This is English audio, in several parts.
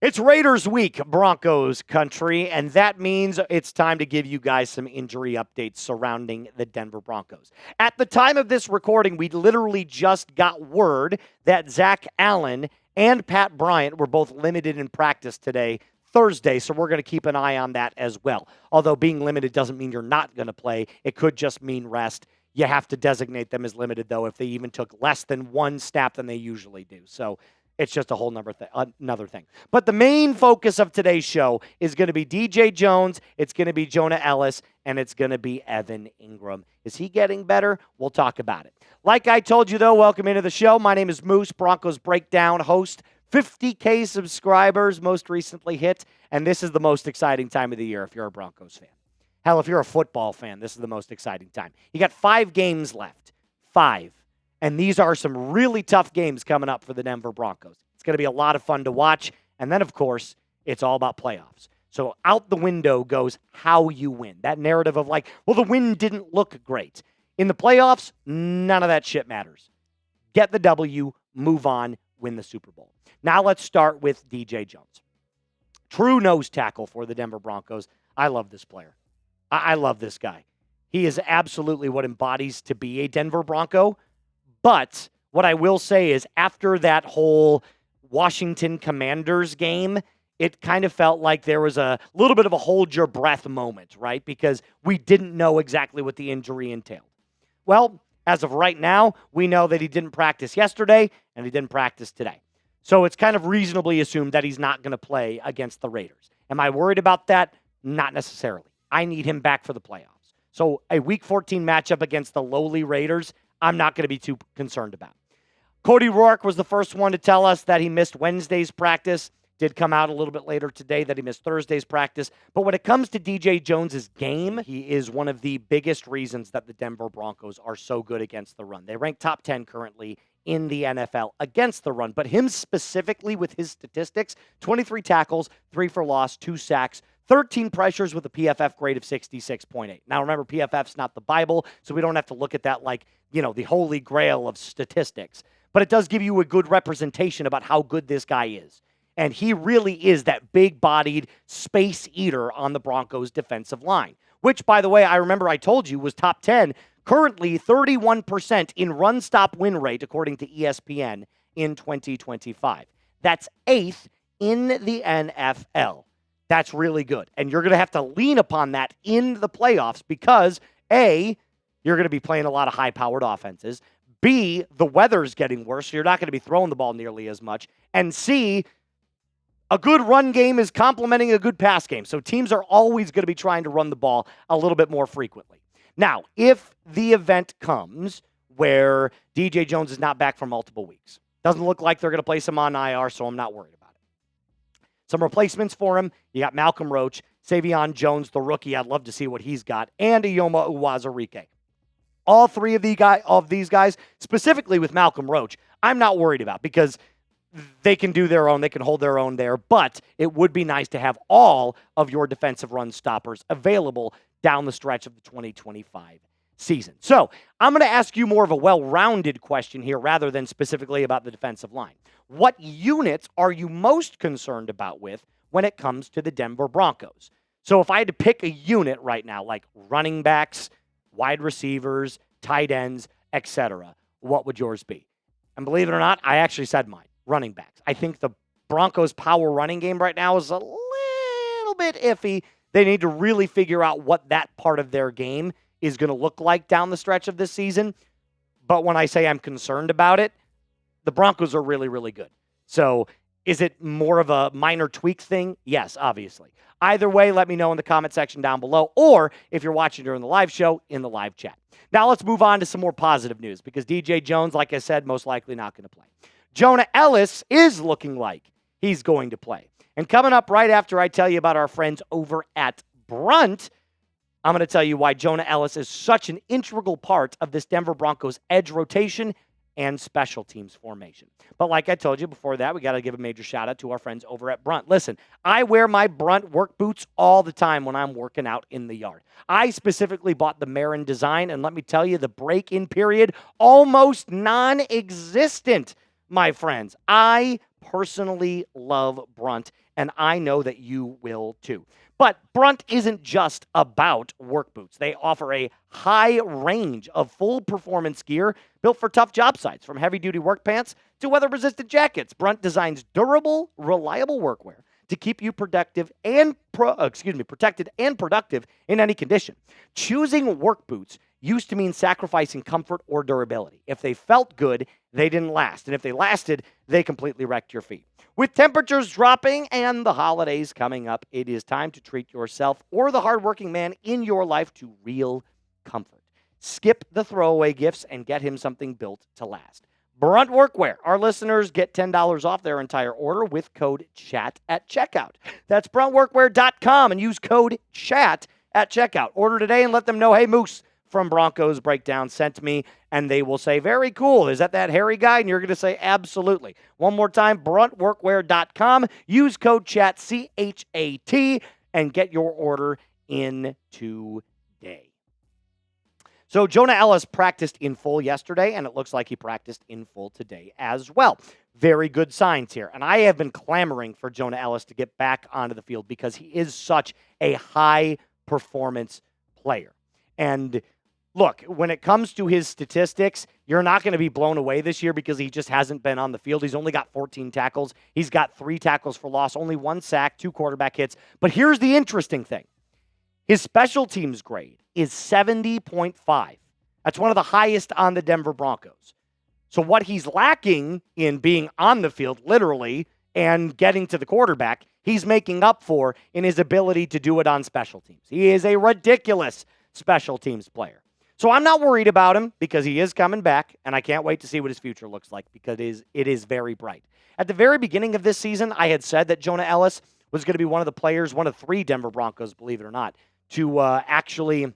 It's Raiders week, Broncos country, and that means it's time to give you guys some injury updates surrounding the Denver Broncos. At the time of this recording, we literally just got word that Zach Allen and Pat Bryant were both limited in practice today, Thursday, so we're going to keep an eye on that as well. Although being limited doesn't mean you're not going to play. It could just mean rest. You have to designate them as limited, though, if they even took less than one snap than they usually do. So it's just a whole another thing. But the main focus of today's show is going to be DJ Jones, it's going to be Jonah Ellis, and it's going to be Evan Engram. Is he getting better? We'll talk about it. Like I told you, though, welcome into the show. My name is Moose, Broncos Breakdown host. 50K subscribers most recently hit, and this is the most exciting time of the year if you're a Broncos fan. Hell, if you're a football fan, this is the most exciting time. You got 5 games left. 5. And these are some really tough games coming up for the Denver Broncos. It's going to be a lot of fun to watch. And then, of course, it's all about playoffs. So out the window goes how you win. That narrative of like, well, the win didn't look great. In the playoffs, none of that shit matters. Get the W, move on, win the Super Bowl. Now let's start with DJ Jones. True nose tackle for the Denver Broncos. I love this player. I love this guy. He is absolutely what embodies to be a Denver Bronco. But what I will say is after that whole Washington Commanders game, it kind of felt like there was a little bit of a hold your breath moment, right? Because we didn't know exactly what the injury entailed. Well, as of right now, we know that he didn't practice yesterday and he didn't practice today. So it's kind of reasonably assumed that he's not going to play against the Raiders. Am I worried about that? Not necessarily. I need him back for the playoffs. So a Week 14 matchup against the lowly Raiders, I'm not going to be too concerned about. Cody Rourke was the first one to tell us that he missed Wednesday's practice. Did come out a little bit later today that he missed Thursday's practice. But when it comes to DJ Jones's game, he is one of the biggest reasons that the Denver Broncos are so good against the run. They rank top 10 currently in the NFL against the run. But him specifically with his statistics, 23 tackles, 3 for loss, 2 sacks, 13 pressures with a PFF grade of 66.8. Now, remember, PFF's not the Bible, so we don't have to look at that like, the holy grail of statistics. But it does give you a good representation about how good this guy is. And he really is that big-bodied space eater on the Broncos' defensive line, which, by the way, I remember I told you was top 10, currently 31% in run-stop win rate, according to ESPN, in 2025. That's 8th in the NFL. That's really good. And you're going to have to lean upon that in the playoffs because, A, you're going to be playing a lot of high-powered offenses. B, the weather's getting worse, so you're not going to be throwing the ball nearly as much. And C, a good run game is complementing a good pass game. So teams are always going to be trying to run the ball a little bit more frequently. Now, if the event comes where DJ Jones is not back for multiple weeks, doesn't look like they're going to place him on IR, so I'm not worried about it. Some replacements for him. You got Malcolm Roach, Savion Jones, the rookie. I'd love to see what he's got, and Ioma Uwazurike. All 3 of these guys, specifically with Malcolm Roach, I'm not worried about because they can do their own. They can hold their own there, but it would be nice to have all of your defensive run stoppers available down the stretch of the 2025 season. So I'm going to ask you more of a well-rounded question here rather than specifically about the defensive line. What units are you most concerned about with when it comes to the Denver Broncos? So if I had to pick a unit right now, like running backs, wide receivers, tight ends, etc., what would yours be? And believe it or not, I actually said mine, running backs. I think the Broncos' power running game right now is a little bit iffy. They need to really figure out what that part of their game is going to look like down the stretch of this season. But when I say I'm concerned about it, the Broncos are really, really good. So is it more of a minor tweak thing? Yes, obviously. Either way, let me know in the comment section down below, or if you're watching during the live show, in the live chat. Now let's move on to some more positive news because DJ Jones, like I said, most likely not going to play. Jonah Ellis is looking like he's going to play. And coming up right after I tell you about our friends over at Brunt, I'm going to tell you why Jonah Ellis is such an integral part of this Denver Broncos edge rotation and special teams formation. But like I told you before that, we got to give a major shout out to our friends over at Brunt. Listen, I wear my Brunt work boots all the time when I'm working out in the yard. I specifically bought the Marin design, and let me tell you, the break-in period, almost non-existent, my friends. I personally love Brunt, and I know that you will too. But Brunt isn't just about work boots. They offer a high range of full performance gear built for tough job sites, from heavy-duty work pants to weather-resistant jackets. Brunt designs durable, reliable workwear to keep you protected and productive in any condition. Choosing work boots used to mean sacrificing comfort or durability. If they felt good, they didn't last. And if they lasted, they completely wrecked your feet. With temperatures dropping and the holidays coming up, it is time to treat yourself or the hardworking man in your life to real comfort. Skip the throwaway gifts and get him something built to last. Brunt Workwear. Our listeners get $10 off their entire order with code CHAT at checkout. That's bruntworkwear.com and use code CHAT at checkout. Order today and let them know, hey, Moose from Broncos Breakdown sent me, and they will say, very cool. Is that hairy guy? And you're going to say, absolutely. One more time, bruntworkwear.com. Use code CHAT, C-H-A-T, and get your order in today. So Jonah Ellis practiced in full yesterday, and it looks like he practiced in full today as well. Very good signs here. And I have been clamoring for Jonah Ellis to get back onto the field because he is such a high-performance player. And look, when it comes to his statistics, you're not going to be blown away this year because he just hasn't been on the field. He's only got 14 tackles. He's got 3 tackles for loss, only 1 sack, 2 quarterback hits. But here's the interesting thing. His special teams grade is 70.5. That's one of the highest on the Denver Broncos. So what he's lacking in being on the field, literally, and getting to the quarterback, he's making up for in his ability to do it on special teams. He is a ridiculous special teams player. So I'm not worried about him because he is coming back, and I can't wait to see what his future looks like because it is very bright. At the very beginning of this season, I had said that Jonah Ellis was going to be one of the players, one of 3 Denver Broncos, believe it or not, to actually, what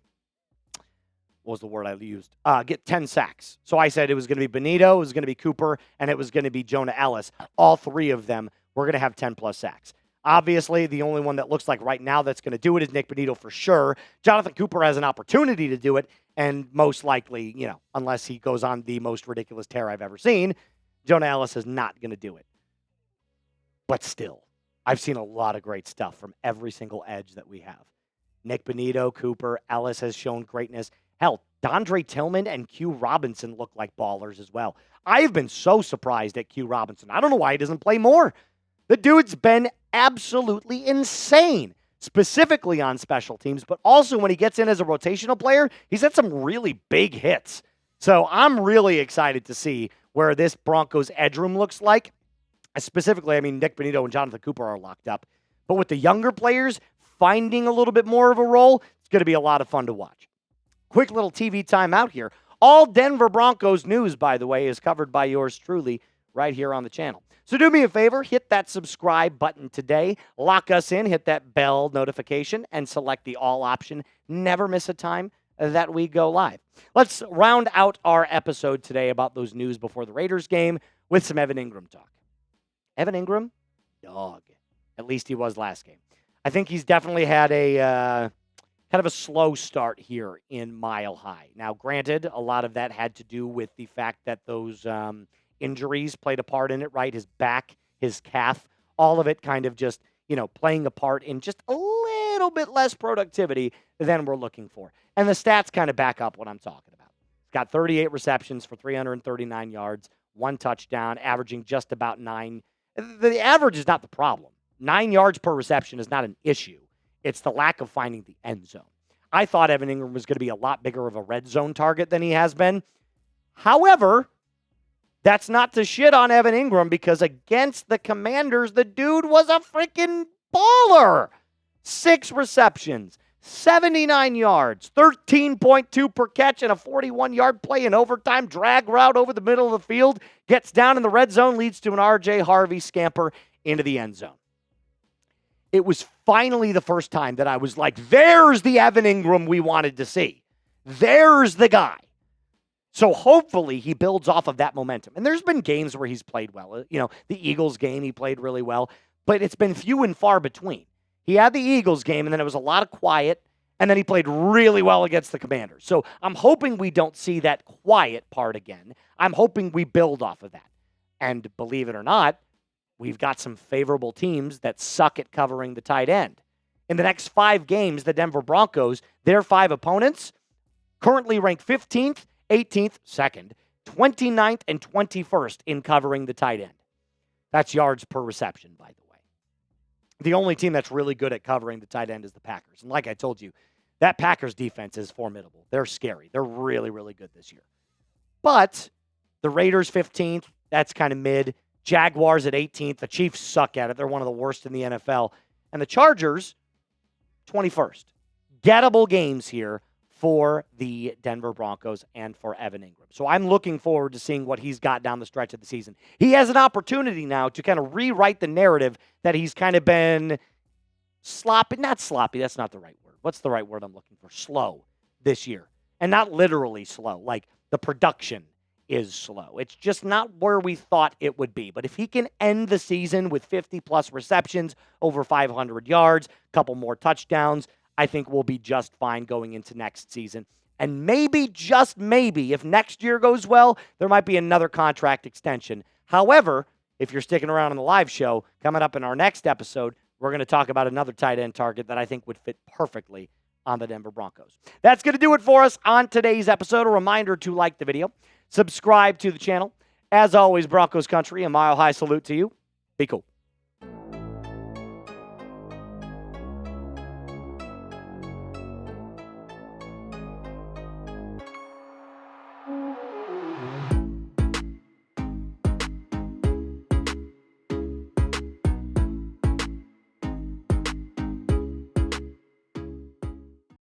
was the word I used? Get 10 sacks. So I said it was going to be Benito, it was going to be Cooper, and it was going to be Jonah Ellis. All 3 of them were going to have 10-plus sacks. Obviously, the only one that looks like right now that's going to do it is Nick Benito for sure. Jonathan Cooper has an opportunity to do it, and most likely, unless he goes on the most ridiculous tear I've ever seen, Jonah Ellis is not going to do it. But still, I've seen a lot of great stuff from every single edge that we have. Nick Benito, Cooper, Ellis has shown greatness. Hell, Dondre Tillman and Q Robinson look like ballers as well. I've been so surprised at Q Robinson. I don't know why he doesn't play more. The dude's been absolutely insane, specifically on special teams, but also when he gets in as a rotational player, he's had some really big hits. So I'm really excited to see where this Broncos edge room looks like. Specifically, Nick Benito and Jonathan Cooper are locked up. But with the younger players finding a little bit more of a role, it's going to be a lot of fun to watch. Quick little TV timeout here. All Denver Broncos news, by the way, is covered by yours truly right here on the channel. So do me a favor, hit that subscribe button today, lock us in, hit that bell notification, and select the all option. Never miss a time that we go live. Let's round out our episode today about those news before the Raiders game with some Evan Engram talk. Evan Engram, dog. At least he was last game. I think he's definitely had a kind of a slow start here in Mile High. Now, granted, a lot of that had to do with the fact that those injuries played a part in it, right? His back, his calf, all of it kind of just, playing a part in just a little bit less productivity than we're looking for. And the stats kind of back up what I'm talking about. He's got 38 receptions for 339 yards, 1 touchdown, averaging just about 9. The average is not the problem. 9 yards per reception is not an issue. It's the lack of finding the end zone. I thought Evan Engram was going to be a lot bigger of a red zone target than he has been. However, that's not to shit on Evan Engram because against the Commanders, the dude was a freaking baller. 6 receptions, 79 yards, 13.2 per catch, and a 41-yard play in overtime. Drag route over the middle of the field. Gets down in the red zone, leads to an R.J. Harvey scamper into the end zone. It was finally the first time that I was like, there's the Evan Engram we wanted to see. There's the guy. So hopefully he builds off of that momentum. And there's been games where he's played well. The Eagles game, he played really well. But it's been few and far between. He had the Eagles game, and then it was a lot of quiet. And then he played really well against the Commanders. So I'm hoping we don't see that quiet part again. I'm hoping we build off of that. And believe it or not, we've got some favorable teams that suck at covering the tight end. In the next 5 games, the Denver Broncos, their 5 opponents, currently ranked 15th, 18th, 2nd, 29th, and 21st in covering the tight end. That's yards per reception, by the way. The only team that's really good at covering the tight end is the Packers. And like I told you, that Packers defense is formidable. They're scary. They're really, really good this year. But the Raiders 15th, that's kind of mid. Jaguars at 18th. The Chiefs suck at it. They're one of the worst in the NFL. And the Chargers, 21st. Gettable games here for the Denver Broncos and for Evan Engram. So I'm looking forward to seeing what he's got down the stretch of the season. He has an opportunity now to kind of rewrite the narrative that he's kind of been sloppy. Not sloppy. That's not the right word. What's the right word I'm looking for? Slow this year. And not literally slow. Like the production is slow. It's just not where we thought it would be. But if he can end the season with 50-plus receptions, over 500 yards, a couple more touchdowns, I think we'll be just fine going into next season. And maybe, just maybe, if next year goes well, there might be another contract extension. However, if you're sticking around on the live show, coming up in our next episode, we're going to talk about another tight end target that I think would fit perfectly on the Denver Broncos. That's going to do it for us on today's episode. A reminder to like the video, subscribe to the channel. As always, Broncos country, a mile-high salute to you. Be cool.